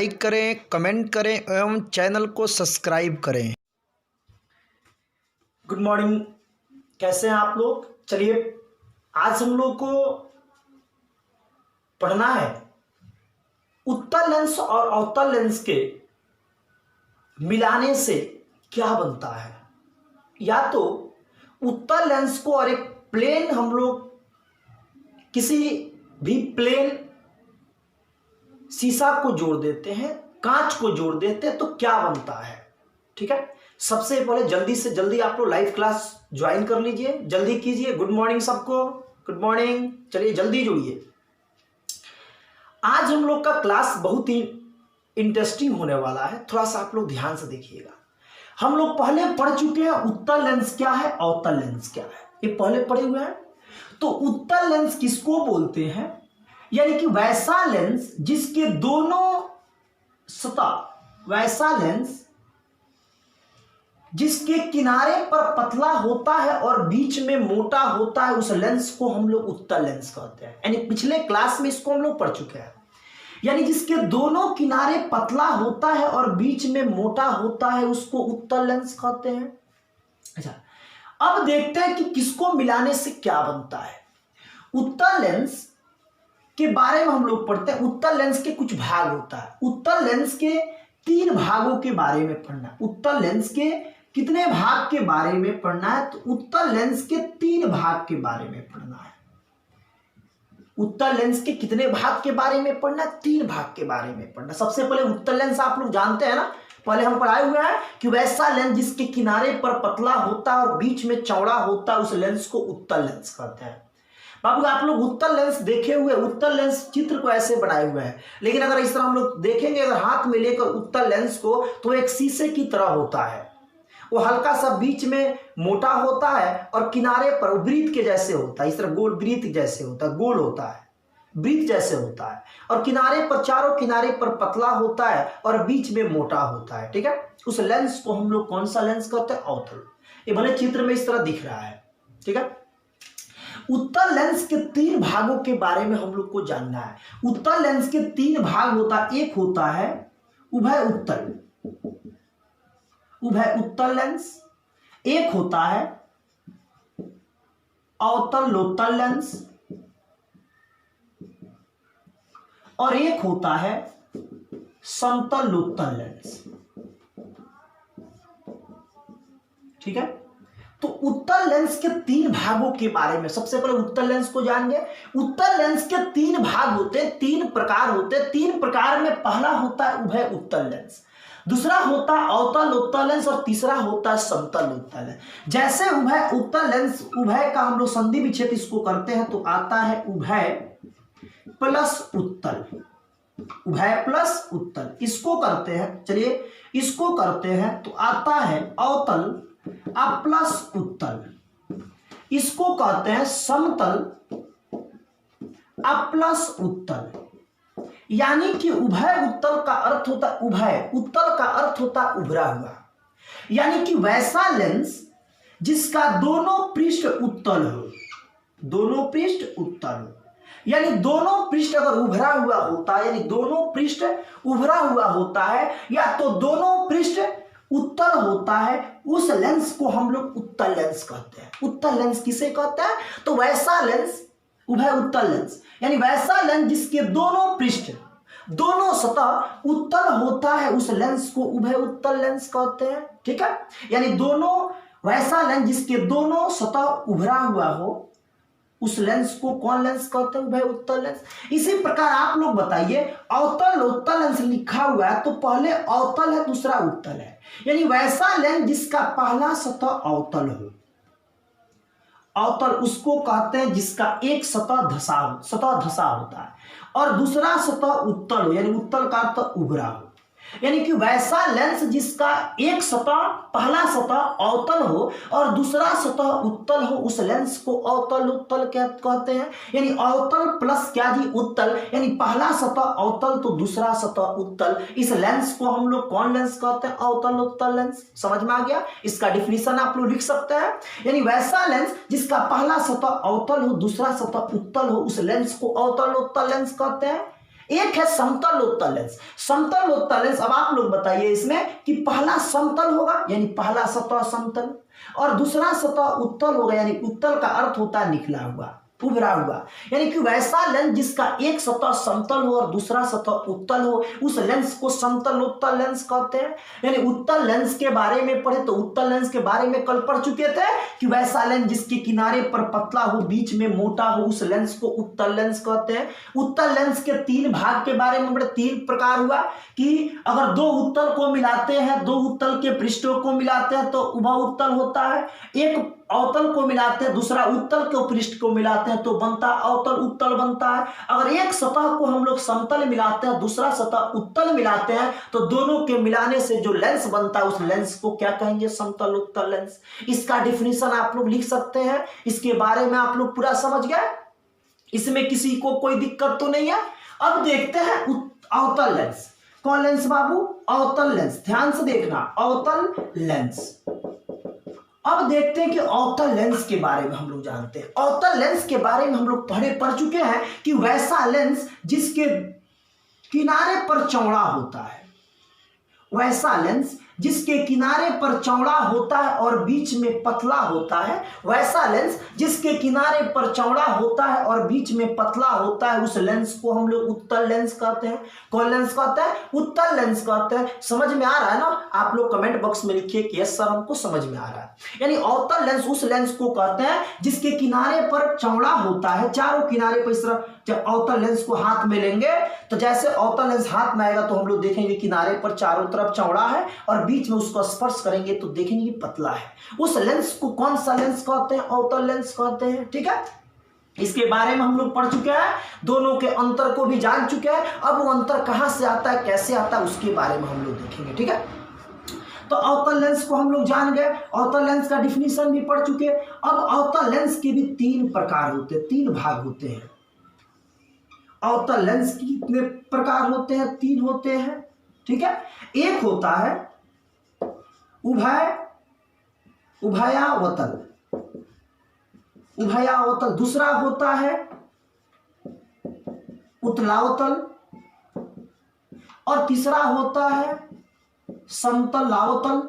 Like करें, comment करें एवं चैनल को सब्सक्राइब करें। गुड मॉर्निंग, कैसे हैं आप लोग। चलिए आज हम लोग को पढ़ना है उत्तल लेंस और अवतल लेंस के मिलाने से क्या बनता है। या तो उत्तल लेंस को और एक प्लेन हम लोग किसी भी प्लेन शीशा को जोड़ देते हैं, कांच को जोड़ देते हैं, तो क्या बनता है। ठीक है, सबसे पहले जल्दी से जल्दी आप लोग लाइव क्लास ज्वाइन कर लीजिए, जल्दी कीजिए। गुड मॉर्निंग सबको, गुड मॉर्निंग। चलिए जल्दी जुड़िए। आज हम लोग का क्लास बहुत ही इंटरेस्टिंग होने वाला है, थोड़ा सा आप लोग ध्यान से देखिएगा। हम लोग पहले पढ़ चुके हैं उत्तल लेंस क्या है, अवतल लेंस क्या है, ये पहले पढ़े हुए हैं। तो उत्तल लेंस किसको बोलते हैं, यानी कि वैसा लेंस जिसके दोनों सतह, वैसा लेंस जिसके किनारे पर पतला होता है और बीच में मोटा होता है, उस लेंस को हम लोग उत्तल लेंस कहते हैं। यानी पिछले क्लास में इसको हम लोग पढ़ चुके हैं। यानी जिसके दोनों किनारे पतला होता है और बीच में मोटा होता है, उसको उत्तल लेंस कहते हैं। अच्छा, अब देखते हैं कि किसको मिलाने से क्या बनता है। उत्तल लेंस के बारे में हम लोग पढ़ते हैं। उत्तल लेंस के कुछ भाग होता है। उत्तल लेंस के 3 भागों के बारे में पढ़ना है। उत्तल लेंस के कितने भाग के बारे में पढ़ना है, तो उत्तल लेंस के 3 भाग के बारे में पढ़ना है। उत्तल लेंस के कितने भाग के बारे में पढ़ना है, 3 भाग के बारे में पढ़ना। सबसे पहले उत्तल लेंस आप लोग जानते हैं ना, पहले हम पढ़ाए हुए हैं कि वैसा लेंस जिसके किनारे पर पतला होता है और बीच में चौड़ा होता है, उस लेंस को उत्तल लेंस कहते हैं। बाबू आप लोग उत्तल लेंस देखे हुए, उत्तल लेंस चित्र को ऐसे बनाए हुए हैं, लेकिन अगर इस तरह हम लोग देखेंगे, अगर हाथ में लेकर उत्तल लेंस को, तो एक शीशे की तरह होता है। वो हल्का सा बीच में मोटा होता है और किनारे पर वृत्त के जैसे होता है, इस तरह गोल वृत्त जैसे होता है, गोल होता है, वृत्त जैसे होता है, और किनारे पर, चारों किनारे पर पतला होता है और बीच में मोटा होता है। ठीक है, उस लेंस को हम लोग कौन सा लेंस कहते हैं, अवतल। ये भले चित्र में इस तरह दिख रहा है। ठीक है, उत्तल लेंस के 3 भागों के बारे में हम लोग को जानना है। उत्तल लेंस के 3 भाग होता है। एक होता है उभय उत्तल, उभय उत्तल लेंस। एक होता है अवतल लोत्तल लेंस, और एक होता है समतल लोत्तल लेंस। ठीक है, तो उत्तल लेंस के 3 भागों के बारे में सबसे पहले उत्तल लेंस को जानेंगे। उत्तल लेंस के 3 भाग होते हैं, 3 प्रकार होते हैं। 3 प्रकार में पहला होता है उभय उत्तल लेंस, दूसरा होता है अवतल उत्तल लेंस, और तीसरा होता है समतल उत्तल लेंस। जैसे उभय उत्तल लेंस, उभय का हम लोग संधि विच्छेद इसको करते हैं, तो आता है उभय प्लस उत्तल, उभय प्लस उत्तल। इसको करते हैं, चलिए इसको करते हैं, तो आता है अवतल प्लस उत्तल। इसको कहते हैं समतल प्लस उत्तल। यानी कि उभय उत्तल का अर्थ होता है, उभय उत्तल का अर्थ होता है उभरा हुआ। यानी कि वैसा लेंस जिसका दोनों पृष्ठ उत्तल हो, दोनों पृष्ठ उत्तल हो, यानी दोनों पृष्ठ अगर उभरा हुआ होता है, यानी दोनों पृष्ठ उभरा हुआ होता है, या तो दोनों पृष्ठ उत्तल होता है, उस लेंस को हम लोग उत्तल लेंस कहते हैं। उत्तल लेंस किसे कहते हैं, तो वैसा लेंस, उभय उत्तल लेंस, यानी वैसा लेंस जिसके दोनों पृष्ठ, दोनों सतह उत्तल होता है, उस लेंस को उभय उत्तल लेंस कहते हैं। ठीक है, यानी दोनों, वैसा लेंस जिसके दोनों सतह उभरा हुआ हो, उस लेंस को कौन लेंस कहते हैं, उभय उत्तल लेंस। इसी प्रकार आप लोग बताइए, अवतल उत्तल लेंस लिखा हुआ है, तो पहले अवतल है, दूसरा उत्तल है। यानी वैसा लेंस जिसका पहला सतह अवतल हो, अवतल उसको कहते हैं जिसका एक सतह धसा होता है, और दूसरा सतह उत्तल हो, यानी उत्तल का अर्थ उभरा हो। यानी कि वैसा लेंस जिसका एक सतह, पहला सतह अवतल हो और दूसरा सतह उत्तल हो, उस लेंस को अवतल उत्तल कहते हैं। यानी अवतल प्लस क्या जी, उत्तल, यानी पहला सतह अवतल तो दूसरा सतह उत्तल। इस लेंस को हम लोग कौन लेंस कहते हैं, अवतल उत्तल लेंस। समझ में आ गया, इसका डिफिनीशन आप लोग लिख सकते हैं। यानी वैसा लेंस जिसका पहला सतह अवतल हो, दूसरा सतह उत्तल हो, उस लेंस को अवतल उत्तल लेंस कहते हैं। एक है समतल उत्तल लेंस। समतल उत्तल लेंस, अब आप लोग बताइए इसमें कि पहला समतल होगा यानी पहला सतह समतल, और दूसरा सतह उत्तल होगा यानी उत्तल का अर्थ होता है निकला हुआ, उभरा हुआ। यानी कि वैसा लेंस जिसका एक सतह समतल हो और दूसरा सतह उत्तल हो, उस लेंस को समतल उत्तल लेंस कहते हैं। यानी उत्तल लेंस के बारे में पढ़े तो उत्तल लेंस के बारे में कल पढ़ चुके थे कि वैसा लेंस जिसके किनारे पर पतला हो, बीच में मोटा हो, उस लेंस को उत्तल लेंस कहते हैं। उत्तल लेंस के तीन भाग के बारे में, बड़े तीन प्रकार हुआ कि अगर दो उत्तल को मिलाते हैं, दो उत्तल के पृष्ठों को मिलाते हैं तो उभा उत्तल होता है। एक अवतल को मिलाते हैं, दूसरा उत्तल के पृष्ठ को मिलाते हैं तो बनता अवतल उत्तल बनता है। अगर एक सतह को हम लोग समतल मिलाते हैं, दूसरा सतह उत्तल मिलाते हैं तो दोनों के मिलाने से जो लेंस बनता है उस लेंस को क्या कहेंगे? समतल उत्तल लेंस। इसका डिफिनीशन आप लोग लिख सकते हैं। इसके बारे में आप लोग पूरा समझ गए, इसमें किसी को कोई दिक्कत तो नहीं है। अब देखते हैं अवतल लेंस। कौन लेंस बाबू? अवतल लेंस। ध्यान से देखना, अवतल लेंस। अब देखते हैं कि अवतल लेंस के बारे में हम लोग जानते हैं। अवतल लेंस के बारे में हम लोग पढ़ चुके हैं कि वैसा लेंस जिसके किनारे पर चौड़ा होता है, वैसा लेंस जिसके किनारे पर चौड़ा होता है और बीच में पतला होता है, वैसा लेंस जिसके किनारे पर चौड़ा होता है और बीच में पतला होता है, उस लेंस को हम लोग उत्तल लेंस कहते हैं। कौन लेंस कहते हैं? उत्तल लेंस कहते हैं। समझ में आ रहा है ना? आप लोग कमेंट बॉक्स में लिखिए कि यस सर हमको समझ में आ रहा है। यानी अवतल लेंस उस लेंस को कहते हैं जिसके किनारे पर चौड़ा होता है, चारों किनारे पर। इस तरह जब अवतल लेंस को हाथ में लेंगे तो जैसे अवतल लेंस हाथ में आएगा तो हम लोग देखेंगे किनारे पर चारों तरफ चौड़ा है और बीच में उसको स्पर्श करेंगे तो देखेंगे पतला है। उस लेंस को कौन सा लेंस कहते हैं? अवतल लेंस कहते हैं। ठीक है, इसके बारे में हम लोग पढ़ चुके हैं, दोनों के अंतर को भी जान चुके हैं। अब वो अंतर कहां से आता है, कैसे आता है, उसके बारे में हम लोग देखेंगे। ठीक है, तो अवतल लेंस को हम लोग जान गए, अवतल लेंस का डिफिनीशन भी पढ़ चुके। अब अवतल लेंस के भी तीन प्रकार होते हैं, तीन भाग होते हैं। अवतल लेंस के कितने प्रकार होते हैं? तीन होते हैं। ठीक है, एक होता है उभयावतल, उभयावतल। दूसरा होता है उत्तलावतल और तीसरा होता है समतलावतल।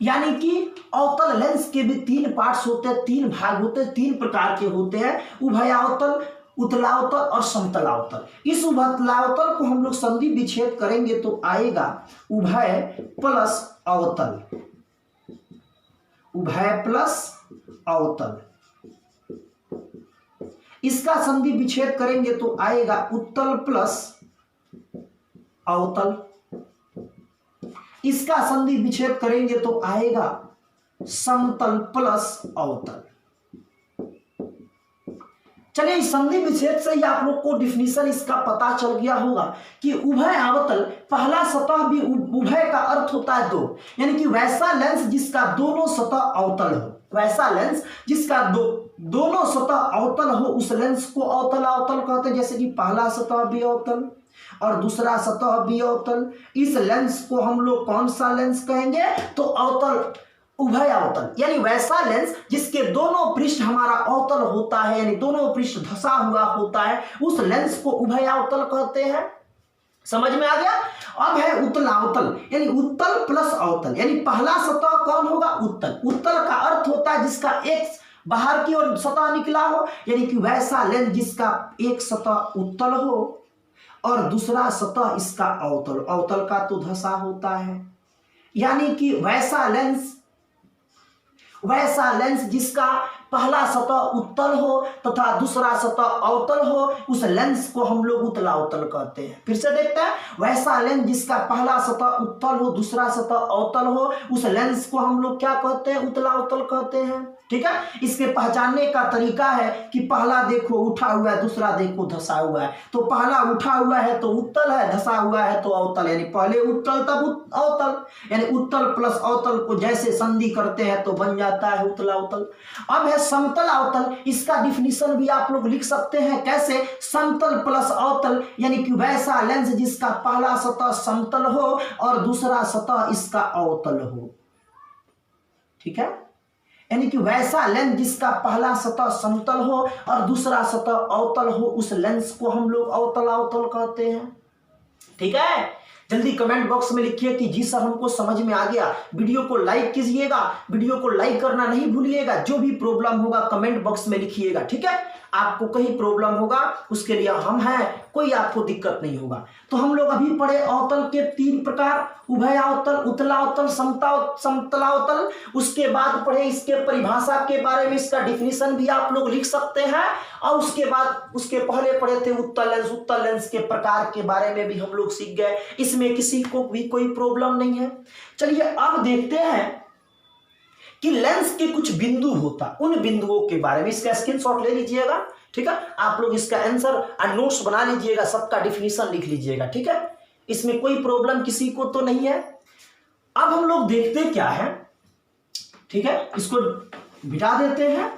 यानी कि अवतल लेंस के भी तीन पार्ट्स होते हैं, तीन भाग होते हैं, तीन प्रकार के होते हैं, उभयावतल, उत्तलावतल और समतलावतल। इस उत्तलावतल को हम लोग संधि विच्छेद करेंगे तो आएगा उभय प्लस अवतल, उभय प्लस अवतल। इसका संधि विच्छेद करेंगे तो आएगा उत्तल प्लस अवतल। इसका संधि विच्छेद करेंगे तो आएगा समतल प्लस अवतल। चलिए, इस संधि विच्छेद से ही आप लोग को डिफिनीशन इसका पता चल गया होगा कि उभय अवतल, पहला सतह भी उभय का अर्थ होता है दो, यानी कि वैसा लेंस जिसका दोनों सतह अवतल हो, वैसा लेंस जिसका दोनों सतह अवतल हो, उस लेंस को अवतल अवतल कहते हैं। जैसे कि पहला सतह भी अवतल और दूसरा सतह भी अवतल। इस लेंस को हम लोग कौन सा लेंस कहेंगे? तो अवतल, उभय अवतल। यानी वैसा लेंस जिसके दोनों पृष्ठ हमारा अवतल होता है, यानी दोनों पृष्ठ धंसा हुआ होता है, उस लेंस को उभय अवतल कहते हैं। समझ में आ गया? अब है उत्तलावतल, यानी उत्तल प्लस अवतल। यानी पहला सतह कौन होगा? उत्तल। उत्तल का अर्थ होता है जिसका एक बाहर की ओर सतह निकला हो, यानी कि वैसा लेंस जिसका एक सतह उत्तल हो और दूसरा सतह इसका अवतल। अवतल का तो धंसा होता है। यानी कि वैसा लेंस जिसका पहला सतह उत्तल हो तथा दूसरा सतह अवतल हो, उस लेंस को हम लोग उत्तलावतल कहते हैं। फिर से देखते हैं, वैसा लेंस जिसका पहला सतह उत्तल हो, दूसरा सतह अवतल हो, उस लेंस को हम लोग क्या कहते हैं? उत्तलावतल कहते हैं। ठीक है, इसके पहचानने का तरीका है कि पहला देखो उठा हुआ है, दूसरा देखो धंसा हुआ है। तो पहला उठा हुआ है तो उत्तल है, धंसा हुआ है तो अवतल। यानी पहले उत्तल तब अवतल, यानी उत्तल प्लस अवतल को जैसे संधि करते हैं तो बन जाता है उत्तलावतल। अब है समतल अवतल। इसका डिफिनीशन भी आप लोग लिख सकते हैं। कैसे? समतल प्लस अवतल, यानी कि वैसा लेंस जिसका पहला सतह समतल हो और दूसरा सतह इसका अवतल हो। ठीक है, यानी कि वैसा लेंस जिसका पहला सतह समतल हो और दूसरा सतह अवतल हो, उस लेंस को हम लोग अवतल अवतल कहते हैं। ठीक है, जल्दी कमेंट बॉक्स में लिखिए कि जी सर हमको समझ में आ गया। वीडियो को लाइक कीजिएगा, वीडियो को लाइक करना नहीं भूलिएगा। जो भी प्रॉब्लम होगा कमेंट बॉक्स में लिखिएगा। ठीक है, आपको कहीं प्रॉब्लम होगा उसके लिए हम हैं, कोई आपको दिक्कत नहीं होगा। तो हम लोग अभी पढ़े अवतल के 3 प्रकार, उभयावतल, उत्तलावतल, समतलावतल। उसके बाद पढ़े इसके परिभाषा के बारे में, इसका डिफिनीशन भी आप लोग लिख सकते हैं। और उसके बाद उसके पहले पढ़े थे उत्तल लेंस के प्रकार के बारे में भी हम लोग सीख गए। इसमें किसी को भी कोई प्रॉब्लम नहीं है। चलिए अब देखते हैं कि लेंस के कुछ बिंदु होता, उन बिंदुओं के बारे में। इसका स्क्रीनशॉट ले लीजिएगा। ठीक है, आप लोग इसका आंसर और नोट्स बना लीजिएगा, सबका डिफिनीशन लिख लीजिएगा। ठीक है, इसमें कोई प्रॉब्लम किसी को तो नहीं है। अब हम लोग देखते क्या है, ठीक है, इसको मिटा देते हैं।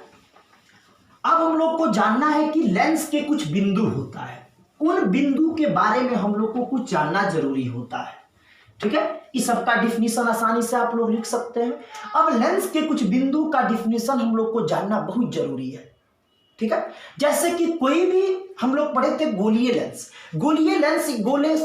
अब हम लोग को जानना है कि लेंस के कुछ बिंदु होता है, उन बिंदु के बारे में हम लोग को कुछ जानना जरूरी होता है। ठीक है, इस सबका डिफिनीशन आसानी से आप लोग लिख सकते हैं। अब लेंस के कुछ बिंदु का डिफिनीशन हम लोग को जानना बहुत जरूरी है। ठीक है, जैसे कि कोई भी हम लोग पढ़े थे गोलीय लेंस। गोलीय लेंस गोले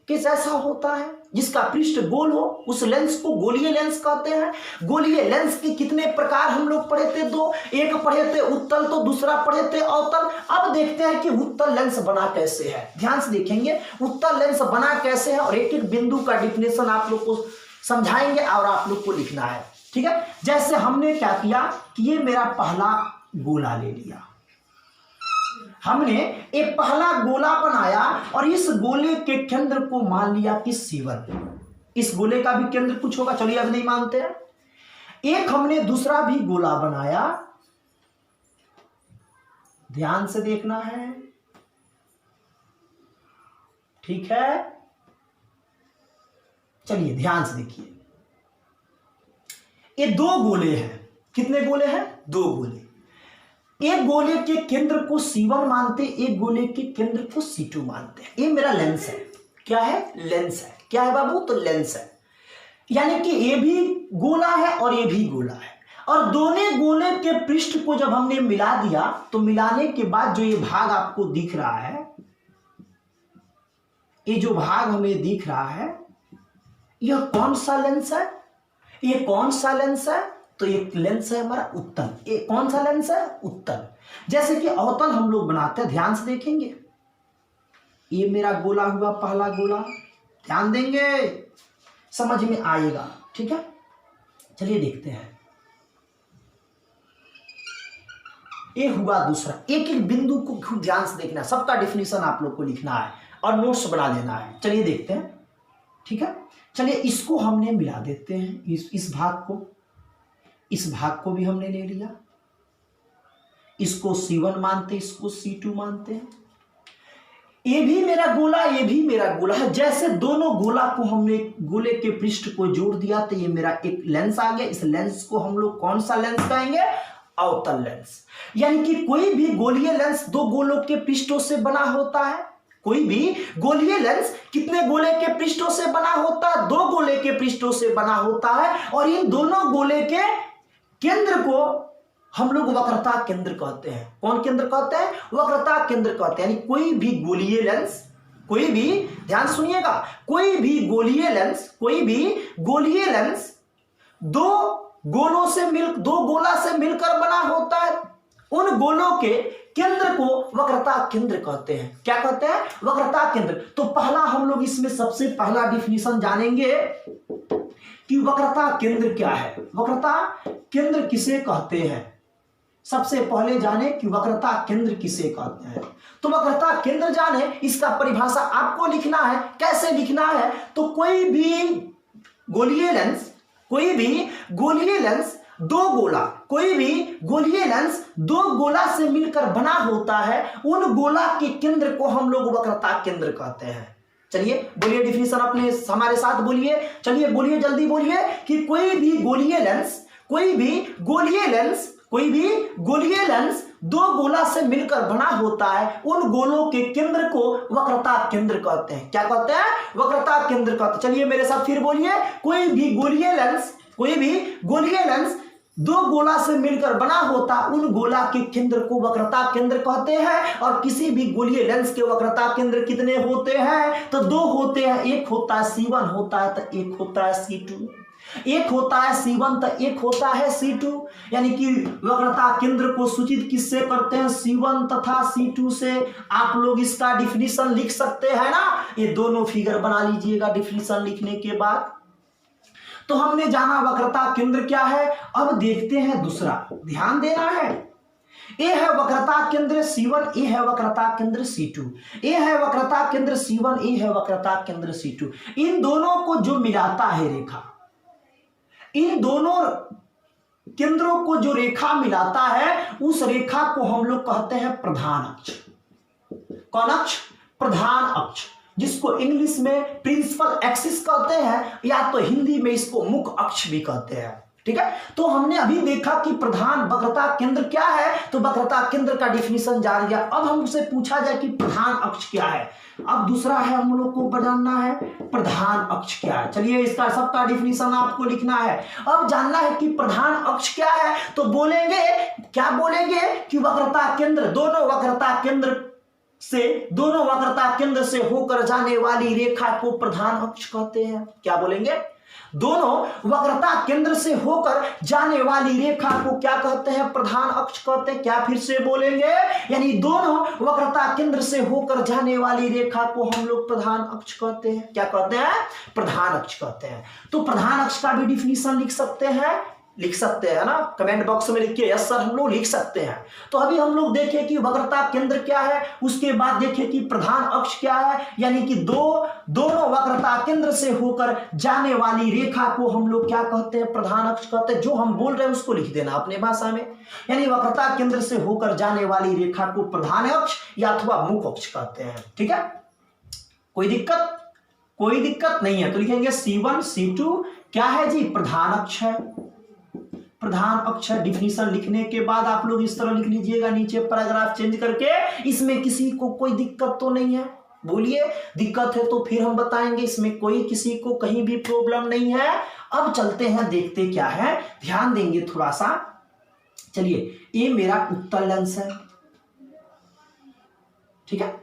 के जैसा होता है, जिसका पृष्ठ गोल हो, उस लेंस को गोलीय लेंस कहते हैं। गोलीय लेंस के कितने प्रकार हम लोग पढ़े थे? 2। एक पढ़े थे उत्तल, तो दूसरा पढ़े थे अवतल। अब देखते हैं कि उत्तल लेंस बना कैसे है। ध्यान से देखेंगे उत्तल लेंस बना कैसे है, और एक एक बिंदु का डिफिनेशन आप लोग को समझाएंगे और आप लोग को लिखना है। ठीक है, जैसे हमने क्या किया कि ये मेरा पहला गोला ले लिया, हमने एक पहला गोला बनाया और इस गोले के केंद्र को मान लिया कि C1। इस गोले का भी केंद्र कुछ होगा, चलिए अब नहीं मानते हैं। एक हमने दूसरा भी गोला बनाया, ध्यान से देखना है। ठीक है, चलिए ध्यान से देखिए, ये 2 गोले हैं। कितने गोले हैं? 2 गोले। एक गोले के केंद्र को C1 मानते, एक गोले के केंद्र को C2 मानते हैं। ये मेरा लेंस है। क्या है? लेंस है। क्या है बाबू? तो लेंस है। यानी कि ये भी गोला है और ये भी गोला है, और दोनों गोले के पृष्ठ को जब हमने मिला दिया तो मिलाने के बाद जो ये भाग आपको दिख रहा है, ये जो भाग हमें दिख रहा है, यह कौन सा लेंस है? ये कौन सा लेंस है? तो ये लेंस है हमारा उत्तल। ये कौन सा लेंस है? उत्तल। जैसे कि अवतल हम लोग बनाते हैं, ध्यान से देखेंगे। ये मेरा गोला हुआ पहला गोला, ध्यान देंगे, समझ में आएगा। ठीक है, चलिए देखते हैं। ये हुआ दूसरा। एक एक बिंदु को खूब ध्यान से देखना है, सबका डिफिनीशन आप लोग को लिखना है और नोट्स बना लेना है। चलिए देखते हैं। ठीक है, चलिए इसको हमने मिला देते हैं, इस भाग को, इस भाग को भी हमने ले लिया। इसको C1 मानते, इसको C2 मानते हैं। ये भी मेरा गोला, ये भी मेरा गोला है। जैसे दोनों गोला को हमने गोले के पृष्ठ को जोड़ दिया तो ये मेरा एक लेंस आ गया। इस लेंस को हम लोग कौन सा लेंस कहेंगे? अवतल लेंस। यानी कि कोई भी गोलीय लेंस 2 गोलों के पृष्ठों से बना होता है। कोई भी गोलीय लेंस कितने गोले के पृष्ठों से बना होता है? 2 गोले के पृष्ठों से बना होता है, और इन दोनों गोले के केंद्र को हम लोग वक्रता केंद्र कहते हैं। कौन केंद्र कहते हैं? वक्रता केंद्र कहते हैं। यानी कोई भी गोलीय लेंस, कोई भी, ध्यान सुनिएगा, कोई भी गोलीय लेंस 2 गोला से मिलकर बना होता है। उन गोलों के केंद्र को वक्रता केंद्र कहते हैं। क्या कहते हैं? वक्रता केंद्र। तो पहला हम लोग इसमें सबसे पहला डिफिनीशन जानेंगे कि वक्रता केंद्र क्या है। वक्रता केंद्र किसे कहते हैं? सबसे पहले जाने कि वक्रता केंद्र किसे कहते हैं। तो वक्रता केंद्र जाने, इसका परिभाषा आपको लिखना है। कैसे लिखना है? तो कोई भी गोलीय लेंस 2 गोला से मिलकर बना होता है, उन गोला के केंद्र को हम लोग वक्रता केंद्र कहते हैं। चलिए बोलिए डिफिनीशन अपने हमारे साथ बोलिए। चलिए बोलिए, जल्दी बोलिए कि कोई भी गोलीय लेंस 2 गोला से मिलकर बना होता है, उन गोलों के केंद्र को वक्रता केंद्र कहते हैं। क्या कहते हैं? वक्रता केंद्र कहते हैं। चलिए मेरे साथ फिर बोलिए, कोई भी गोलीय लेंस दो गोला से मिलकर बना होता, उन गोला के केंद्र को वक्रता केंद्र कहते हैं। और किसी भी गोलीय लेंस के वक्रता केंद्र कितने होते हैं? तो दो होते हैं। एक होता है C1 होता है तो एक होता है C2। एक होता है C1 तो एक होता है C2। यानी कि वक्रता केंद्र को सूचित किससे करते हैं? C1 तथा C2 से। आप लोग इसका डिफिनीशन लिख सकते हैं ना, ये दोनों फिगर बना लीजिएगा डिफिनीशन लिखने के बाद। तो हमने जाना वक्रता केंद्र क्या है। अब देखते हैं दूसरा, ध्यान देना है। ए है वक्रता केंद्र C1, ए है वक्रता केंद्र C2। ए है वक्रता केंद्र C1, ए है वक्रता केंद्र C2। इन दोनों को जो मिलाता है रेखा, इन दोनों केंद्रों को जो रेखा मिलाता है, उस रेखा को हम लोग कहते हैं प्रधान अक्ष। कौन अक्ष? प्रधान अक्ष, जिसको इंग्लिश में प्रिंसिपल एक्सिस कहते हैं, या तो हिंदी में इसको मुख्य अक्ष भी कहते हैं। ठीक है, तो हमने अभी देखा कि प्रधान वक्रता केंद्र क्या है, तो वक्रता केंद्र का डिफिनीशन जान गया। अब हमसे पूछा जाए कि प्रधान अक्ष क्या है। अब दूसरा है हम लोग को जानना है प्रधान अक्ष क्या है। चलिए इसका सबका डिफिनीशन आपको लिखना है। अब जानना है कि प्रधान अक्ष क्या है, तो बोलेंगे क्या बोलेंगे कि वक्रता केंद्र, दोनों वक्रता केंद्र से होकर जाने वाली रेखा को प्रधान अक्ष कहते हैं। क्या बोलेंगे? दोनों वक्रता केंद्र से होकर जाने वाली रेखा को क्या कहते हैं? प्रधान अक्ष कहते हैं। क्या फिर से बोलेंगे? यानी दोनों वक्रता केंद्र से होकर जाने वाली रेखा को हम लोग प्रधान अक्ष कहते हैं। क्या कहते हैं? प्रधान अक्ष कहते हैं। तो प्रधान अक्ष का भी डिफिनीशन लिख सकते हैं ना, कमेंट बॉक्स में लिखिए यस सर, हम लोग लिख सकते हैं। तो अभी हम लोग देखें कि वक्रता केंद्र क्या है, उसके बाद देखें कि प्रधान अक्ष क्या है। यानी कि दोनों वक्रता केंद्र से होकर जाने वाली रेखा को हम लोग क्या कहते हैं? प्रधान अक्ष कहते हैं। जो हम बोल रहे हैं उसको लिख देना अपने भाषा में। यानी वक्रता केंद्र से होकर जाने वाली रेखा को प्रधान अक्ष या अथवा मुख्य अक्ष कहते हैं। ठीक है, कोई दिक्कत नहीं है। तो लिखेंगे C1 C2 क्या है जी? प्रधान अक्ष है। प्रधान अक्ष है। डिफिनीशन लिखने के बाद आप लोग इस तरह लिख लीजिएगा नीचे पैराग्राफ चेंज करके। इसमें किसी को कोई दिक्कत तो नहीं है? बोलिए, दिक्कत है तो फिर हम बताएंगे। इसमें कोई किसी को कहीं भी प्रॉब्लम नहीं है। अब चलते हैं, देखते क्या है, ध्यान देंगे थोड़ा सा। चलिए, ये मेरा उत्तल लेंस है। ठीक है,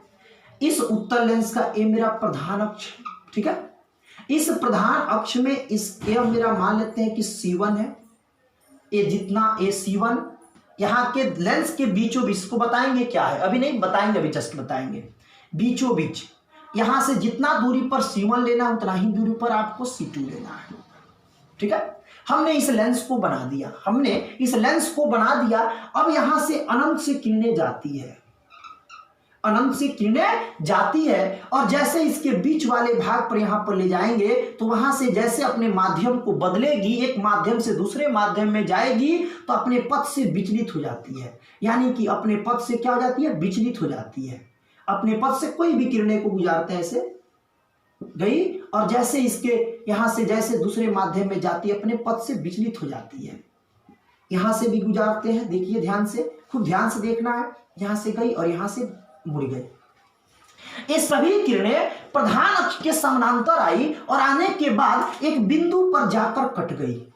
इस उत्तल लेंस का ये मेरा प्रधान अक्ष। ठीक है, इस प्रधान अक्ष में ये मेरा मान लेते हैं कि C1 है। ये जितना ये C1 यहाँ के लेंस के बीचों बीच को बताएंगे क्या है, अभी नहीं बताएंगे, अभी जस्ट बताएंगे। बीचों बीच यहां से जितना दूरी पर C1 लेना है उतना ही दूरी पर आपको C2 लेना है। ठीक है, हमने इस लेंस को बना दिया। अब यहां से अनंत से किरणें जाती है, और जैसे इसके बीच वाले भाग पर यहां पर ले जाएंगे तो वहां से जैसे अपने माध्यम को बदलेगी, एक माध्यम से दूसरे माध्यम में जाएगी, तो अपने पथ से विचलित हो जाती है। यानी कि अपने पथ से क्या हो जाती है? विचलित हो जाती है। अपने पथ से कोई भी किरणें को गुजारते हैं, ऐसे गई, और जैसे इसके यहां से जैसे दूसरे माध्यम में जाती है, अपने पथ से विचलित हो जाती है। यहां से भी गुजारते हैं, देखिए ध्यान से, खूब ध्यान से देखना है। यहां से गई और यहां से मुड़ गई। ये सभी किरणें प्रधान अक्ष के समानांतर आई और आने के बाद एक बिंदु पर जाकर कट गई।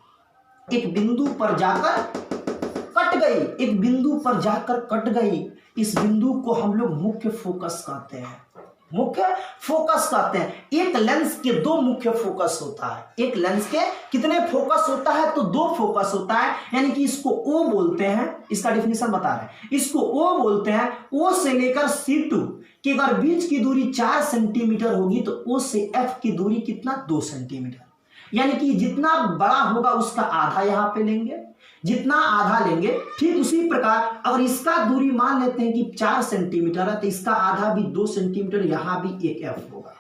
इस बिंदु को हम लोग मुख्य फोकस कहते हैं। एक लेंस के दो मुख्य फोकस होता है। एक लेंस के कितने फोकस होता है? तो दो फोकस होता है। यानी कि इसको O बोलते हैं, इसका डिफिनीशन बता रहे हैं, इसको O बोलते हैं। O से लेकर C2 की अगर बीच की दूरी 4 सेंटीमीटर होगी तो O से F की दूरी कितना? 2 सेंटीमीटर। यानी कि जितना बड़ा होगा उसका आधा यहां पे लेंगे, जितना आधा लेंगे। ठीक उसी प्रकार अगर इसका दूरी मान लेते हैं कि 4 सेंटीमीटर है, तो इसका आधा भी 2 सेंटीमीटर, यहां भी एक F होगा।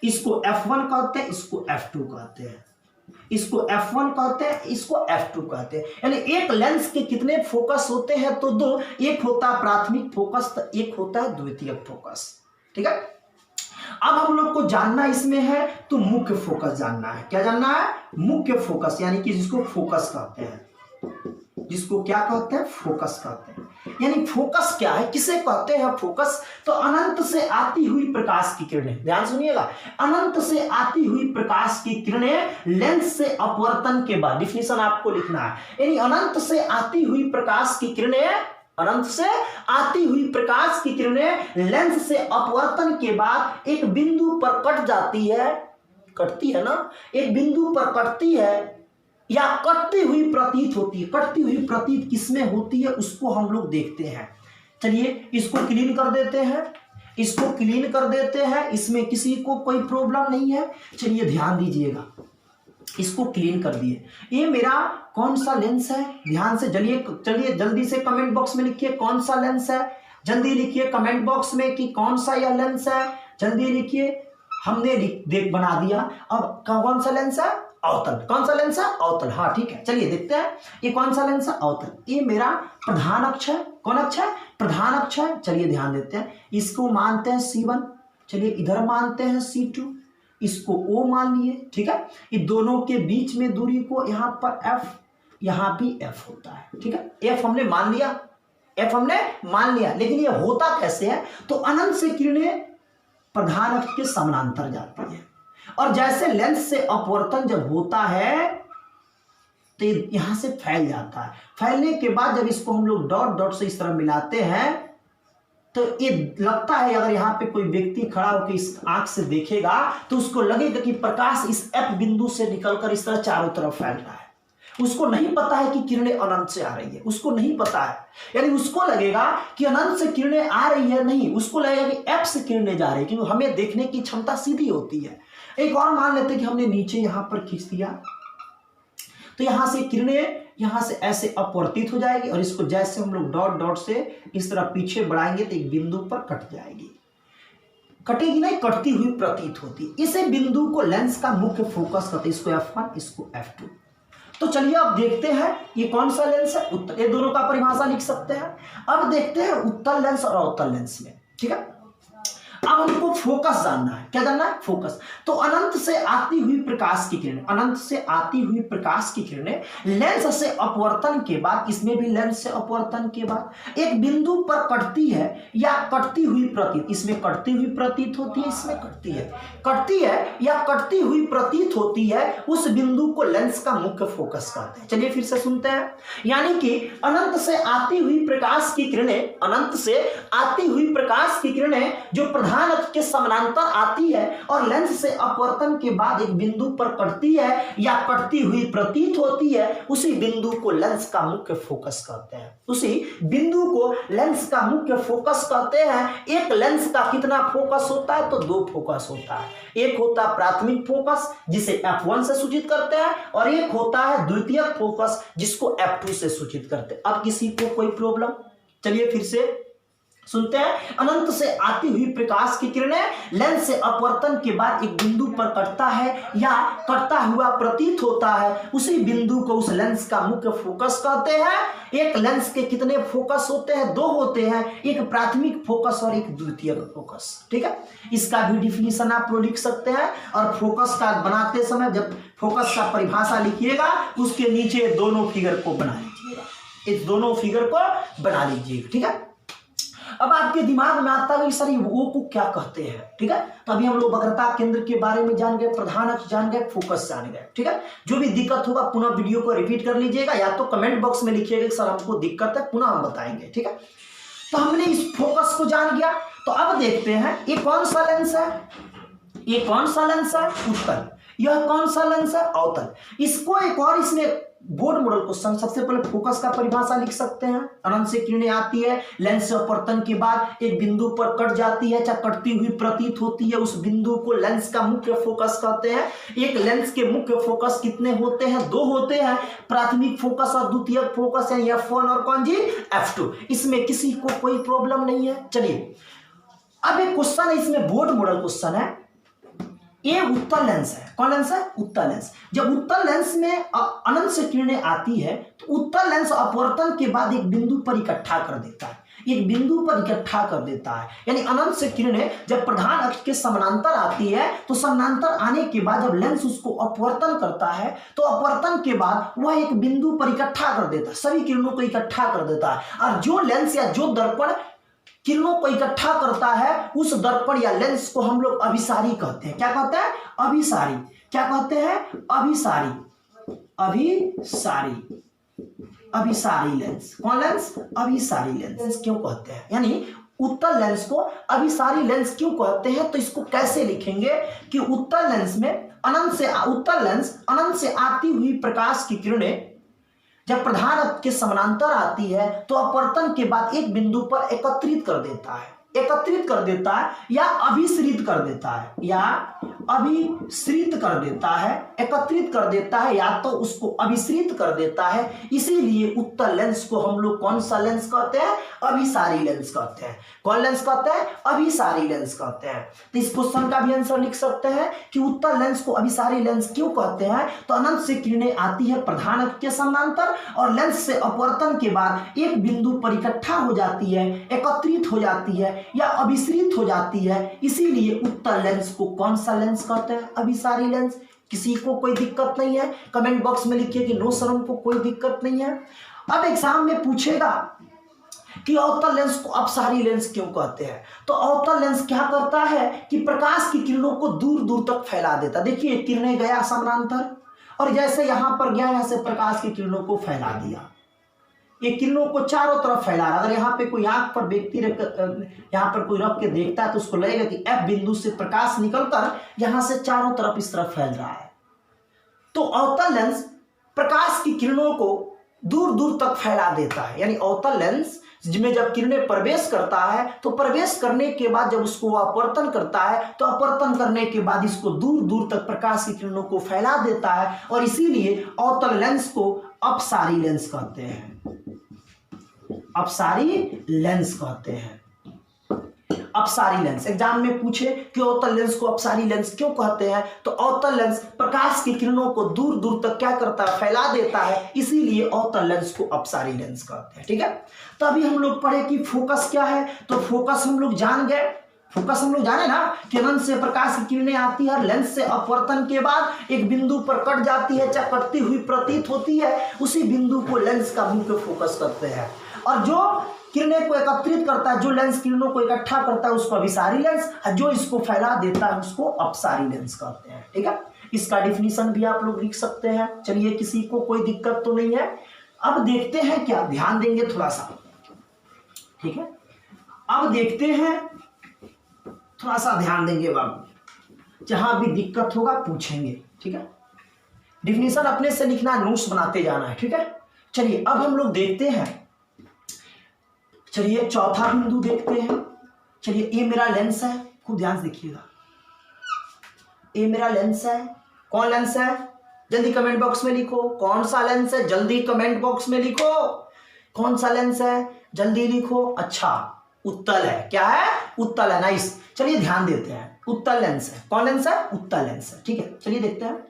इसको F1 कहते हैं, इसको F2 कहते हैं, इसको F1 कहते हैं, इसको F2 कहते हैं। यानी एक लेंस के कितने फोकस होते हैं? तो दो। एक होता है प्राथमिक फोकस, तो एक होता है द्वितीयक फोकस। ठीक है, अब हम लोग को जानना इसमें है तो मुख्य फोकस जानना है। क्या जानना है? मुख्य फोकस, यानी कि जिसको फोकस कहते हैं। जिसको क्या कहते हैं, फोकस कहते हैं। यानी फोकस क्या है, किसे कहते हैं फोकस, तो अनंत से आती हुई प्रकाश की किरणें, ध्यान सुनिएगा, अनंत से आती हुई प्रकाश की किरणें लेंस से अपवर्तन के बाद, डिफिनेशन आपको लिखना है, यानी अनंत से आती हुई प्रकाश की किरणें, अनंत से आती हुई प्रकाश की किरणें लेंस से अपवर्तन के बाद एक बिंदु पर कट जाती है, कटती है ना, एक बिंदु पर कटती है या कटती हुई प्रतीत होती है। कटती हुई प्रतीत किसमें होती है उसको हम लोग देखते हैं। चलिए इसको क्लीन कर देते हैं, इसको क्लीन कर देते हैं, इसमें किसी को कोई प्रॉब्लम नहीं है। चलिए ध्यान दीजिएगा, इसको क्लीन कर दिए। ये मेरा कौन सा लेंस है, ध्यान से चलिए जल्दी से कमेंट बॉक्स में लिखिए कौन सा लेंस है, जल्दी लिखिए कमेंट बॉक्स में कि कौन सा यह लेंस है, जल्दी लिखिए। हमने देख बना दिया। अब कौन सा लेंस है, अवतल। कौन सा लेंस है, अवतल। हाँ ठीक है, चलिए देखते हैं ये कौन सा लेंस है, अवतल। ये मेरा प्रधान अक्ष है, कौन अक्ष है, प्रधान अक्ष है। चलिए ध्यान देते हैं, इसको मानते हैं C1, चलिए इधर मानते हैं C2, इसको O मान लिए, ठीक है। ये दोनों के बीच में दूरी को यहाँ पर F, यहाँ भी F होता है, ठीक है। F हमने मान लिया, F हमने मान लिया, लेकिन ये होता कैसे है, तो अनंत से किरणें प्रधान अक्ष के समानांतर जाती है, और जैसे लेंस से अपवर्तन जब होता है तो यहां से फैल जाता है। फैलने के बाद जब इसको हम लोग डॉट डॉट से इस तरह मिलाते हैं तो ये लगता है, अगर यहाँ पे कोई व्यक्ति खड़ा होकर इस आंख से देखेगा तो उसको लगेगा कि प्रकाश इस F बिंदु से निकलकर इस तरह चारों तरफ फैल रहा है। उसको नहीं पता है कि किरणें अनंत से आ रही है, उसको नहीं पता है। यानी उसको लगेगा कि अनंत से किरणें आ रही है, नहीं, उसको लगेगा कि F से किरणें जा रही है, क्योंकि हमें देखने की क्षमता सीधी होती है। एक और मान लेते हैं कि हमने नीचे यहां पर खींच दिया, तो यहां से किरणें यहां से ऐसे अपवर्तित हो जाएगी, और इसको जैसे हम लोग डॉट डॉट से इस तरह पीछे बढ़ाएंगे तो एक बिंदु पर कट जाएगी। कटेगी नहीं, कटती हुई प्रतीत होती। इसे बिंदु को लेंस का मुख्य फोकस कहते हैं, इसको F1, इसको F2। तो चलिए अब देखते हैं ये कौन सा लेंस है, उत्तल। ये दोनों का परिभाषा लिख सकते हैं। अब देखते हैं उत्तल लेंस और अवतल लेंस में, ठीक है। अब हमको फोकस जानना है, क्या जानना है, फोकस। तो अनंत से आती हुई प्रकाश की किरणें, अनंत से आती हुई प्रकाश की किरणें लेंस से अपवर्तन के बाद, इसमें भी लेंस से अपवर्तन के बाद एक बिंदु पर कटती है या कटती हुई प्रतीत, इसमें कटती हुई प्रतीत होती है, इसमें कटती है या कटती हुई प्रतीत होती है, उस बिंदु को लेंस का मुख्य फोकस कहते हैं। चलिए फिर से सुनते हैं। यानी कि अनंत से आती हुई प्रकाश की किरणें, अनंत से आती हुई प्रकाश की किरणें जो प्रधान अक्ष के समानांतर आती है और लेंस से अपवर्तन के बाद एक बिंदु पर कटती है या कटती हुई प्रतीत होती है, उसी बिंदु को लेंस का मुख्य फोकस कहते हैं। उसी बिंदु को लेंस का मुख्य फोकस कहते हैं। एक लेंस का कितना फोकस होता है, तो 2 फोकस होता है। एक होता है प्राथमिक फोकस जिसे F1 से सूचित करते हैं, और एक होता है द्वितीयक फोकस जिसको F2 से सूचित करते हैं। अब किसी को कोई प्रॉब्लम, चलिए फिर से सुनते हैं। अनंत से आती हुई प्रकाश की किरणें लेंस से अपवर्तन के बाद एक बिंदु पर कटता है या कटता हुआ प्रतीत होता है, उसी बिंदु को उस लेंस का मुख्य फोकस कहते हैं। एक लेंस के कितने फोकस होते हैं, 2 होते हैं, एक प्राथमिक फोकस और एक द्वितीयक फोकस, ठीक है। इसका भी डिफिनीशन आप लोग लिख सकते हैं, और फोकस का बनाते समय जब फोकस का परिभाषा लिखिएगा उसके नीचे दोनों फिगर को बना लीजिएगा, इस दोनों फिगर को बना लीजिएगा, ठीक है। अब आपके दिमाग में आता है सर वो को क्या कहते हैं, ठीक है। तो अभी हम लोग वक्रता केंद्र के बारे में जान गए, प्रधान अक्ष जान गए, फोकस जान गए, ठीक है। जो भी दिक्कत होगा पुनः वीडियो को रिपीट कर लीजिएगा, या तो कमेंट बॉक्स में लिखिएगा सर हमको दिक्कत है, पुनः हम बताएंगे, ठीक है। तो हमने इस फोकस को जान गया। तो अब देखते हैं ये कौन सा लेंस है, ये कौन सा लेंस है, उत्तल। यह कौन सा लेंस है, अवतल। इसको एक और इसमें बोर्ड मॉडल क्वेश्चन, सबसे पहले फोकस का परिभाषा लिख सकते हैं। अनंत से किरणें आती है, लेंस से अपवर्तन के बाद एक बिंदु पर कट जाती है, चाहे कटती हुई प्रतीत होती है, उस बिंदु को लेंस का मुख्य फोकस कहते हैं। एक लेंस के मुख्य फोकस कितने होते हैं, 2 होते हैं, प्राथमिक फोकस और द्वितीयक फोकस, यानी F1 और कौन जी, F2। इसमें किसी को कोई प्रॉब्लम नहीं है। चलिए अब एक क्वेश्चन है, इसमें बोर्ड मॉडल क्वेश्चन है। ये उत्तल लेंस है, कौन लेंस है, उत्तल लेंस। जब उत्तल लेंस में अनंत से किरणें आती है तो उत्तल लेंस अपवर्तन के बाद एक बिंदु पर इकट्ठा कर देता है, एक बिंदु पर इकट्ठा कर देता है। यानी अनंत से किरणें जब प्रधान अक्ष के समानांतर आती है तो समानांतर आने के बाद जब लेंस उसको अपवर्तन करता है तो अपवर्तन के बाद वह एक बिंदु पर इकट्ठा कर देता है, सभी किरणों को इकट्ठा कर देता है। और जो लेंस या जो दर्पण किरणों को इकट्ठा करता है उस दर्पण या लेंस को हम लोग अभिसारी कहते हैं। क्या कहते हैं? अभिसारी। क्या कहते हैं? अभिसारी। अभिसारी। अभिसारी लेंस। कौन लेंस? अभिसारी लेंस क्यों कहते हैं? यानी उत्तल लेंस को अभिसारी लेंस क्यों कहते हैं? तो इसको कैसे लिखेंगे कि उत्तल लेंस में उत्तल लेंस अनंत से आती हुई प्रकाश की किरणें जब प्रधान अक्ष के समानांतर आती है तो अपवर्तन के बाद एक बिंदु पर एकत्रित कर देता है, एकत्रित कर देता है या अभिसरित कर देता है, या अभिसरित कर देता है, एकत्रित कर देता है या तो उसको अभिसरित कर देता है। इसीलिए उत्तल लेंस को हम लोग कौन सा लेंस कहते हैं? अभिसारी लेंस कहते हैं। कौन लेंस कहते हैं? अभिसारी लेंस कहते हैं। तो इस क्वेश्चन का भी आंसर लिख सकते हैं कि उत्तल लेंस को अभिसारी लेंस क्यों कहते हैं? तो अनंत से किरणें आती है प्रधान अक्ष के समानांतर और लेंस से अपवर्तन के बाद एक बिंदु पर इकट्ठा हो जाती है, एकत्रित हो जाती है या अभिसरित हो जाती है। इसीलिए उत्तल लेंस को कौन सा लेंस कहते हैं? अभिसारी लेंस। किसी को कोई दिक्कत नहीं है? कमेंट बॉक्स में लिखिए कि नो सर हमको कोई दिक्कत नहीं है। अब एग्जाम में पूछेगा कि अवतल लेंस को अपसारी लेंस क्यों कहते हैं? तो अवतल लेंस क्या करता है कि प्रकाश की किरणों को दूर दूर तक फैला देता। देखिए किरणें गया समानांतर और जैसे यहां पर गया यहां से प्रकाश की किरणों को फैला दिया, ये किरणों को चारों तरफ फैला रहा। अगर यहाँ पे कोई आंख पर व्यक्ति यहाँ पर कोई रख के देखता है तो उसको लगेगा कि F बिंदु से प्रकाश निकलकर यहां से चारों तरफ इस तरफ फैल रहा है। तो अवतल लेंस प्रकाश की किरणों को दूर दूर तक फैला देता है। यानी अवतल लेंस जिसमें जब किरणें प्रवेश करता है तो प्रवेश करने के बाद जब उसको अपवर्तन करता है तो अपवर्तन करने के बाद इसको दूर दूर तक प्रकाश की किरणों को फैला देता है और इसीलिए अवतल लेंस को अपसारी लेंस कहते हैं। अपसारी लेंस कहते हैं। अपसारी लेंस एग्जाम में पूछे कि अवतल लेंस को अपसारी लेंस क्यों कहते हैं? तो अवतल लेंस प्रकाश की किरणों को दूर दूर तक क्या करता है? फैला देता है। इसीलिए अवतल लेंस को अपसारी लेंस कहते हैं। ठीक है, तो अभी हम लोग पढ़े कि फोकस क्या है। तो फोकस हम लोग जान गए। फोकस हम लोग जाने ना कि अनंत से प्रकाश की किरणें आती है, लेंस से अपवर्तन के बाद एक बिंदु पर कट जाती है, चाहे कटती हुई प्रतीत होती है, उसी बिंदु को लेंस का मुख्य फोकस करते हैं। और जो किरणें को एकत्रित करता है, जो लेंस किरणों को इकट्ठा करता है उसको अभिसारी लेंस, जो इसको फैला देता है उसको अपसारी लेंस कहते हैं। ठीक है, इसका डिफिनीशन भी आप लोग लिख सकते हैं। चलिए, किसी को कोई दिक्कत तो नहीं है। अब देखते हैं क्या, ध्यान देंगे थोड़ा सा। ठीक है, अब देखते हैं, थोड़ा सा ध्यान देंगे बाबू, जहां भी दिक्कत होगा पूछेंगे। ठीक है, डिफिनीशन अपने से लिखना, नोट्स बनाते जाना है। ठीक है, चलिए अब हम लोग देखते हैं। चलिए चौथा बिंदु देखते हैं। चलिए, ये मेरा लेंस है, खूब ध्यान से देखिएगा। ये मेरा लेंस है। कौन लेंस है? जल्दी कमेंट बॉक्स में लिखो कौन सा लेंस है। जल्दी कमेंट बॉक्स में लिखो कौन सा लेंस है, जल्दी लिखो। अच्छा, उत्तल है। क्या है? उत्तल है। नाइस। चलिए ध्यान देते हैं। उत्तल लेंस है। कौन लेंस है? उत्तल लेंस है। ठीक है, चलिए देखते हैं।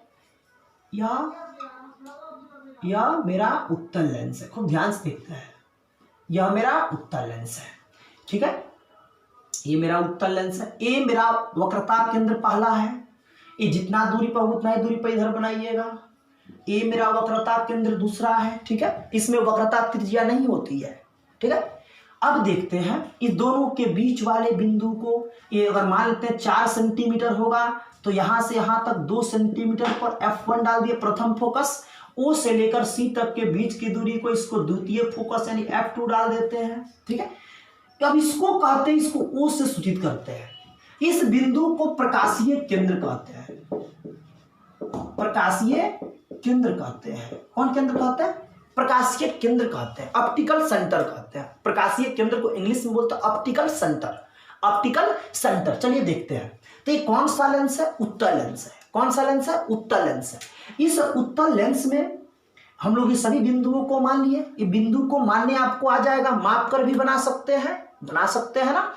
यह मेरा उत्तल लेंस है। खूब ध्यान से देखते हैं। यह मेरा उत्तल लेंस है। ठीक है, ये मेरा उत्तल लेंस है। ये मेरा वक्रता केंद्र पहला है। ये जितना दूरी पर उतना ही दूरी पर इधर बनाइएगा। ये मेरा वक्रता केंद्र दूसरा है। ठीक है, इसमें वक्रता त्रिज्या नहीं होती है। ठीक है, अब देखते हैं इस दोनों के बीच वाले बिंदु को। ये अगर मान लेते हैं 4 सेंटीमीटर होगा तो यहां से यहां तक 2 सेंटीमीटर पर F1 डाल दिए, प्रथम फोकस। O से लेकर C तक के बीच की दूरी को इसको द्वितीय फोकस यानी F2 डाल देते हैं। ठीक है, अब इसको कहते हैं, इसको O से सूचित करते हैं। इस बिंदु को प्रकाशीय केंद्र कहते हैं। प्रकाशीय केंद्र कहते हैं। कौन केंद्र कहते हैं? प्रकाशीय केंद्र कहते हैं। ऑप्टिकल सेंटर कहते हैं। प्रकाशीय केंद्र को इंग्लिश में बोलते हैं ऑप्टिकल सेंटर। Optical centre. चलिए देखते हैं। तो ये कौन सा लेंस है? उत्तल लेंस है। कौन सा लेंस है? उत्तल लेंस है। इस उत्तल लेंस में हम लोग ये सभी बिंदुओं को मान लिए। ये बिंदु को मानने आपको आ जाएगा, माप कर भी बना सकते हैं ना।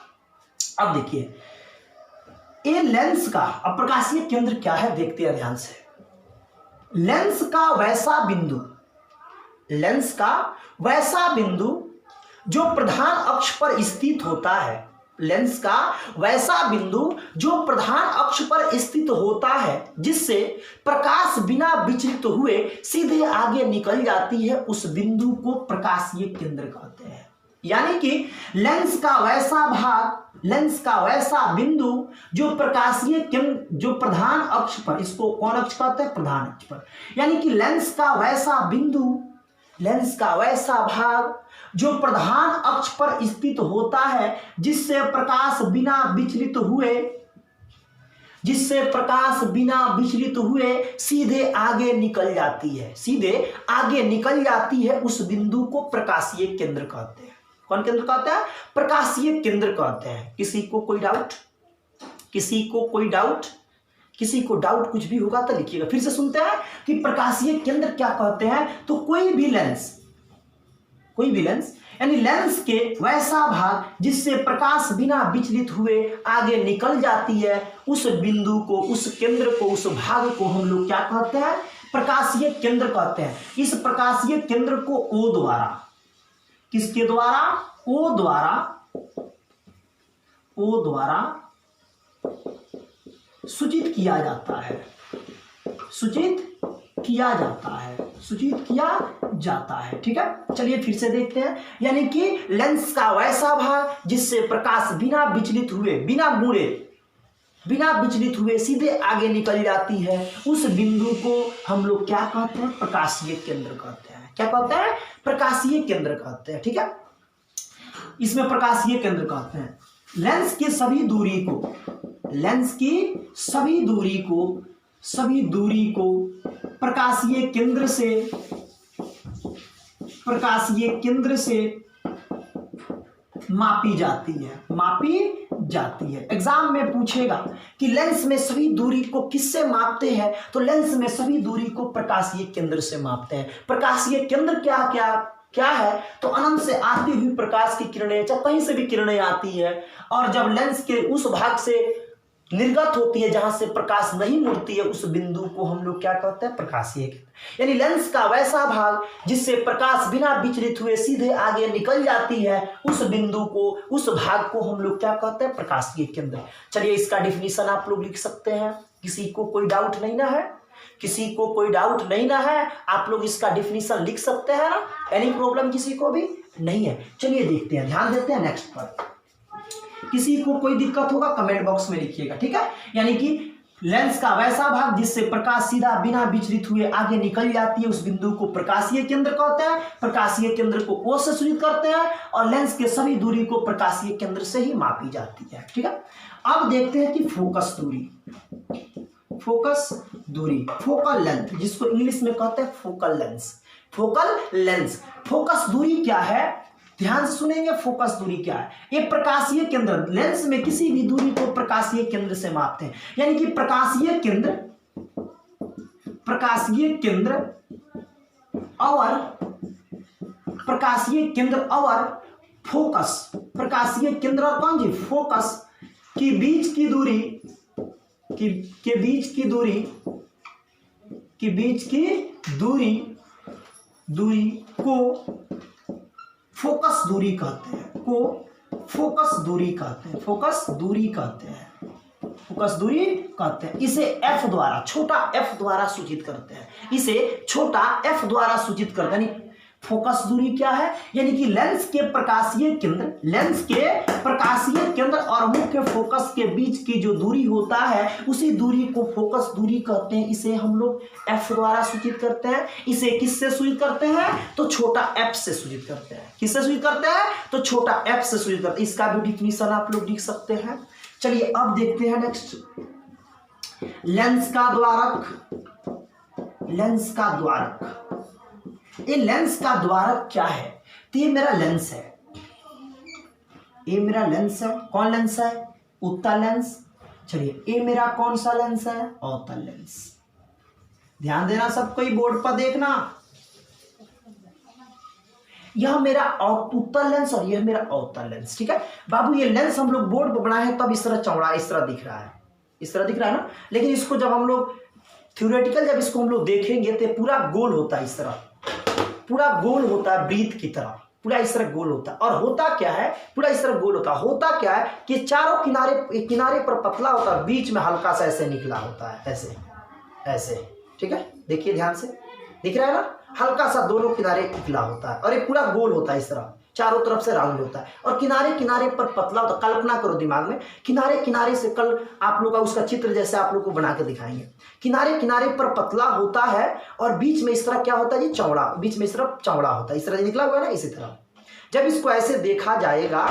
अब देखिए, ये लेंस का अप्रकाशीय केंद्र क्या है देखते हैं ध्यान से। लेंस का वैसा बिंदु जो प्रधान अक्ष पर स्थित होता है, लेंस का वैसा बिंदु जो प्रधान अक्ष पर स्थित होता है जिससे प्रकाश बिना विचलित हुए सीधे आगे निकल जाती है, उस बिंदु को प्रकाशीय केंद्र कहते हैं। यानी कि लेंस का वैसा भाग, लेंस का वैसा बिंदु जो प्रकाशीय केंद्र, जो प्रधान अक्ष पर, इसको कौन अक्ष कहते हैं? प्रधान अक्ष पर। यानी कि लेंस का वैसा बिंदु, लेंस का वैसा भाग जो प्रधान अक्ष पर स्थित होता है जिससे प्रकाश बिना विचलित हुए, जिससे प्रकाश बिना विचलित हुए सीधे आगे निकल जाती है, सीधे आगे निकल जाती है, उस बिंदु को प्रकाशीय केंद्र कहते हैं। कौन केंद्र कहते हैं? प्रकाशीय केंद्र कहते हैं। किसी को कोई डाउट? किसी को कोई डाउट? किसी को डाउट कुछ भी होगा तो लिखिएगा। फिर से सुनते हैं कि प्रकाशीय केंद्र क्या कहते हैं। तो कोई भी लेंस, कोई भी लेंस यानी लेंस के वैसा भाग जिससे प्रकाश बिना विचलित हुए आगे निकल जाती है, उस बिंदु को, उस केंद्र को, उस भाग को हम लोग क्या कहते हैं? प्रकाशीय केंद्र कहते हैं। इस प्रकाशीय केंद्र को ओ द्वारा, किसके द्वारा? ओ द्वारा, ओ द्वारा सूचित किया जाता है, सूचित किया जाता है, सूचित किया जाता है। ठीक है, चलिए फिर से देखते हैं। यानी कि लेंस का वैसा भाग जिससे प्रकाश बिना विचलित हुए, बिना मुड़े, बिना विचलित हुए सीधे आगे निकल जाती है, उस बिंदु को हम लोग क्या कहते हैं? प्रकाशीय केंद्र कहते हैं। क्या कहते हैं? प्रकाशीय केंद्र कहते हैं। ठीक है, इसमें प्रकाशीय केंद्र कहते हैं। लेंस की सभी दूरी को, लेंस की सभी दूरी को, सभी दूरी को प्रकाशीय केंद्र से, प्रकाशीय केंद्र से मापी जाती है, मापी जाती है। एग्जाम में पूछेगा कि लेंस में सभी दूरी को किससे मापते हैं? तो लेंस में सभी दूरी को प्रकाशीय केंद्र से मापते हैं। प्रकाशीय केंद्र क्या क्या क्या है? तो अनंत से आती हुई प्रकाश की किरणें, चाहे कहीं से भी किरणें आती है, और जब लेंस के उस भाग से निर्गत होती है जहां से प्रकाश नहीं मुड़ती है, उस बिंदु को हम लोग क्या कहते हैं? प्रकाशीय केंद्र। यानी लेंस का वैसा भाग जिससे प्रकाश बिना विचलित हुए सीधे आगे निकल जाती है, उस बिंदु को, उस भाग को हम लोग क्या कहते हैं? प्रकाशीय केंद्र। चलिए इसका डिफिनीशन आप लोग लिख सकते हैं। किसी को कोई डाउट नहीं ना है? किसी को कोई डाउट नहीं ना है? आप लोग इसका डिफिनीशन लिख सकते हैं ना? एनी प्रॉब्लम किसी को भी नहीं है? चलिए देखते हैं, ध्यान देते हैं नेक्स्ट पर। किसी को कोई दिक्कत होगा कमेंट बॉक्स में लिखिएगा। ठीक है, यानी कि लेंस का वैसा भाग जिससे प्रकाश सीधा बिना विचलित हुए आगे निकल जाती है, उस बिंदु को प्रकाशीय केंद्र कहते हैं। प्रकाशीय केंद्र को ओ से सूचित करते हैं और लेंस के सभी दूरी को प्रकाशीय केंद्र से ही मापी जाती है। ठीक है, अब देखते हैं कि फोकस दूरी, फोकस दूरी, फोकल लेंथ, जिसको इंग्लिश में कहते हैं focal lens, focal lens. Focus दूरी क्या है? ध्यान से सुनेंगे। फोकस दूरी क्या है? ये प्रकाशीय केंद्र, लेंस में किसी भी दूरी को प्रकाशीय केंद्र से मापते हैं। यानी कि प्रकाशीय केंद्र, प्रकाशीय केंद्र और प्रकाशीय केंद्र और फोकस, प्रकाशीय केंद्र और कौन जी? फोकस के बीच की दूरी, के बीच की दूरी, के बीच की दूरी, दूरी को फोकस दूरी कहते हैं, को फोकस दूरी कहते हैं, फोकस दूरी कहते हैं, फोकस दूरी कहते हैं। इसे एफ द्वारा, छोटा एफ द्वारा सूचित करते हैं, इसे छोटा एफ द्वारा सूचित करते हैं। फोकस दूरी क्या है? यानी कि लेंस के प्रकाशीय केंद्र, लेंस के प्रकाशीय केंद्र और मुख्य फोकस के बीच की जो दूरी होता है, उसी दूरी को फोकस दूरी कहते हैं। इसे हम लोग एफ द्वारा सूचित करते हैं। इसे किससे सूचित करते हैं? तो छोटा एफ से सूचित करते हैं। किससे सूचित करते हैं? तो छोटा एफ से सूचित करते हैं। इसका भी डिफिनीशन आप लोग लिख सकते हैं। चलिए अब देखते हैं नेक्स्ट, लेंस का द्वारक, लेंस का द्वारक। ये लेंस का द्वारक क्या है? तो ये मेरा लेंस है, ये मेरा लेंस है। कौन लेंस है? उत्तल लेंस। चलिए ये मेरा कौन सा लेंस है? अवतल लेंस। ध्यान देना सबको, ही बोर्ड पर देखना। यह मेरा उत्तल लेंस और यह मेरा अवतल लेंस। ठीक है बाबू, ये लेंस हम लोग बोर्ड पर बनाए हैं तब इस तरह चौड़ा, इस तरह दिख रहा है, इस तरह दिख रहा है ना। लेकिन इसको जब हम लोग थ्योरेटिकल, जब इसको हम लोग देखेंगे तो पूरा गोल होता है, इस तरह पूरा गोल होता है, वृत्त की तरह, पूरा इस तरह गोल होता है। और होता क्या है, पूरा इस तरह गोल होता क्या है कि चारों किनारे पर पतला होता है, बीच में हल्का सा ऐसे निकला होता है, ऐसे ऐसे, ठीक है, देखिए ध्यान से, दिख रहा है ना, हल्का सा दोनों किनारे निकला होता है और ये पूरा गोल होता है, इस तरह चारों तरफ से राउंड होता है और किनारे किनारे पर पतला होता है। कल्पना करो दिमाग में, किनारे किनारे से, कल आप लोग का उसका चित्र जैसे आप लोग को बना के दिखाएंगे, किनारे किनारे पर पतला होता है और बीच में इस तरह क्या होता है जी, चौड़ा, बीच में इस तरह चौड़ा होता है, इस तरह निकला हुआ है ना, इसी तरह। जब इसको ऐसे देखा जाएगा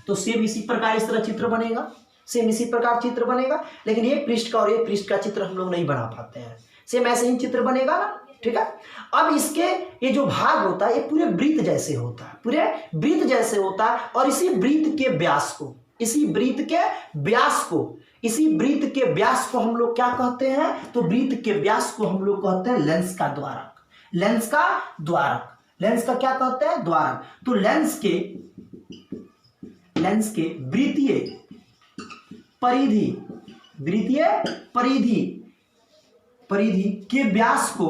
तो सेम इसी प्रकार इस तरह चित्र बनेगा, सेम इसी प्रकार चित्र बनेगा, लेकिन ये पृष्ठ का और ये पृष्ठ का चित्र हम लोग नहीं बना पाते हैं, सेम ऐसे ही चित्र बनेगा ना, ठीक है। अब इसके ये जो भाग होता है ये पूरे वृत्त जैसे होता है, पूरे वृत्त जैसे होता है और इसी वृत्त के व्यास को, इसी वृत्त के व्यास को, इसी वृत्त के व्यास को हम लोग क्या कहते हैं, तो वृत्त के व्यास को हम लोग कहते हैं लेंस का द्वारक, लेंस का द्वारक, लेंस का क्या कहते हैं, द्वारक। तो लेंस के वृत्तीय परिधि, वृत्तीय परिधि के व्यास को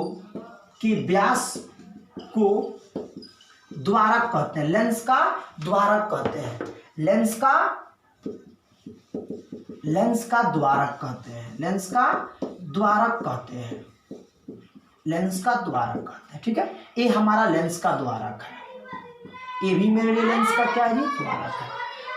द्वारक कहते हैं, लेंस का द्वारक कहते हैं, लेंस का द्वारक कहते हैं, लेंस का द्वारक कहते हैं, लेंस का द्वारक कहते हैं, ठीक है। ये हमारा लेंस का द्वारक है, ये भी मेरे लिए लेंस का क्या है जी, द्वारक है।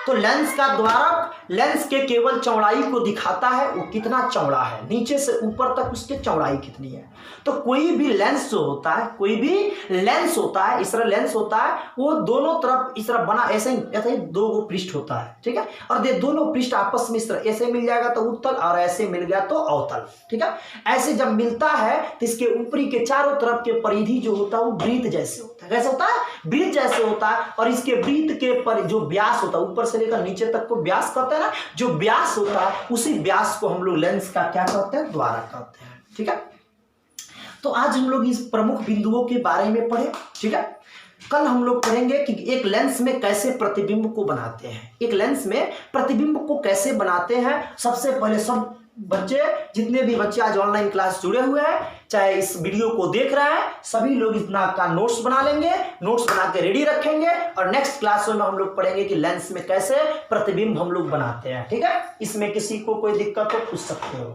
तो लेंस का द्वारक लेंस के केवल चौड़ाई को दिखाता है, वो कितना चौड़ा है, नीचे से ऊपर तक उसकी चौड़ाई कितनी है। तो कोई भी लेंस जो होता है, कोई भी लेंस होता है, इस तरह लेंस होता है, वो दोनों तरफ इस तरह बना, ऐसे ही दो गो पृष्ठ होता है, ठीक है। और ये दोनों पृष्ठ आपस में इस तरह ऐसे मिल जाएगा तो उत्तल और ऐसे मिल गया तो अवतल, ठीक है। ऐसे जब मिलता है तो इसके ऊपरी के चारों तरफ के परिधि जो होता है वो वृत्त जैसे होता है, कैसे होता है, वृत्त जैसे होता है। और इसके वृत्त के पर जो व्यास होता है, ऊपर से लेकर नीचे तक को व्यास कहते हैं ना, जो व्यास होता है उसी व्यास को हम लोग लेंस का क्या कहते हैं, द्वारक कहते हैं, ठीक है। तो आज हम लोग इस प्रमुख बिंदुओं के बारे में पढ़े, ठीक है। कल हम लोग पढ़ेंगे कि एक लेंस में कैसे प्रतिबिंब को बनाते हैं, एक लेंस में प्रतिबिंब को कैसे बनाते हैं। सबसे पहले सब बच्चे, जितने भी बच्चे आज ऑनलाइन क्लास जुड़े हुए हैं, चाहे इस वीडियो को देख रहे हैं, सभी लोग इतना का नोट्स बना लेंगे, नोट्स बना के रेडी रखेंगे और नेक्स्ट क्लास में हम लोग पढ़ेंगे कि लेंस में कैसे प्रतिबिंब हम लोग बनाते हैं, ठीक है। इसमें किसी को कोई दिक्कत हो पूछ सकते हो,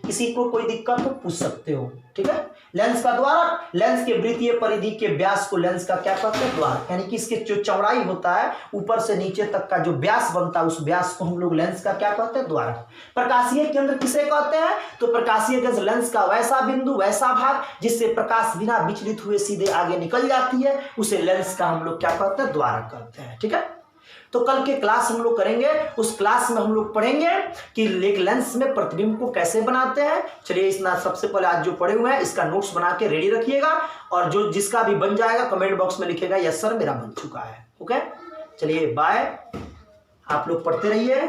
किसी को कोई दिक्कत हो पूछ सकते हो, ठीक है। लेंस का द्वारक, लेंस के वृत्तीय परिधि के व्यास को लेंस का क्या कहते हैं, द्वारक, यानी कि इसके जो चौड़ाई होता है ऊपर से नीचे तक का जो व्यास बनता है उस व्यास को हम लोग लेंस का क्या कहते हैं, द्वारक। प्रकाशीय केंद्र किसे कहते हैं, तो प्रकाशीय केंद्र लेंस का वैसा बिंदु, वैसा भाग जिससे प्रकाश बिना विचलित हुए सीधे आगे निकल जाती है, उसे लेंस का हम लोग क्या कहते हैं, द्वारक कहते हैं, ठीक है। तो कल के क्लास हम लोग करेंगे, उस क्लास में हम लोग पढ़ेंगे कि एक लेंस में प्रतिबिंब को कैसे बनाते हैं। चलिए इस सबसे पहले आज जो पढ़े हुए हैं इसका नोट्स बना के रेडी रखिएगा और जो जिसका भी बन जाएगा कमेंट बॉक्स में लिखेगा यस सर मेरा बन चुका है, ओके। चलिए बाय, आप लोग पढ़ते रहिए।